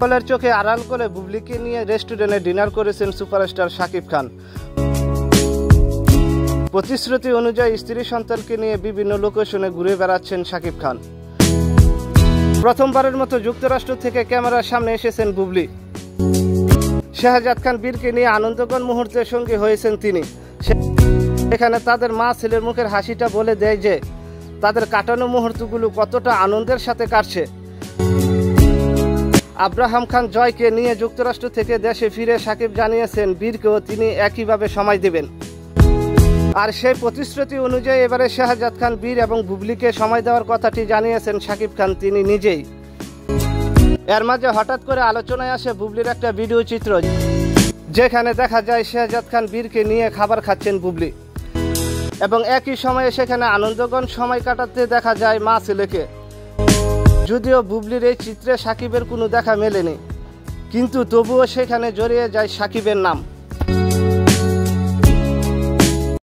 সকলের চোখে আড়াল করে বুবলিকে নিয়ে রেস্টুরেন্টে ডিনার করেছেন সুপারস্টার শাকিব খান। প্রতিশ্রুতি অনুযায়ী স্ত্রী সন্তানকে নিয়ে বিভিন্ন লোকেশনে ঘুরে বেড়াচ্ছেন শাকিব খান। প্রথমবারের মতো যুক্তরাষ্ট্র থেকে ক্যামেরার সামনে এসেছেন বুবলি। শাহজাদ খান বীরকে নিয়ে আনন্দঘন মুহূর্তের সঙ্গী হয়েছেন তিনি। সেখানে তাদের মা ছেলের মুখের হাসিটা বলে দেয় যে তাদের কাটানো মুহূর্তগুলো কতটা আনন্দের সাথে কাটছে। আব্রাহাম খান জয়কে নিয়ে যুক্তরাষ্ট্র থেকে দেশে ফিরে শাকিব জানিয়েছেন বীরকেও তিনি একইভাবে সময় দেবেন। আর সেই প্রতিশ্রুতি অনুযায়ী এবারে শাহজাদ খান বীর এবং বুবলিকে সময় দেওয়ার কথাটি জানিয়েছেন শাকিব খান তিনি নিজেই। এর মাঝে হঠাৎ করে আলোচনায় আসে বুবলির একটা ভিডিও চিত্র, যেখানে দেখা যায় শাহজাদ খান বীরকে নিয়ে খাবার খাচ্ছেন বুবলি, এবং একই সময়ে সেখানে আনন্দঘন সময় কাটাতে দেখা যায় মা ছেলেকে। যদিও বুবলির এই চিত্রে শাকিবের কোনো দেখা মেলেনি, কিন্তু তবুও সেখানে জড়িয়ে যায় শাকিবের নাম।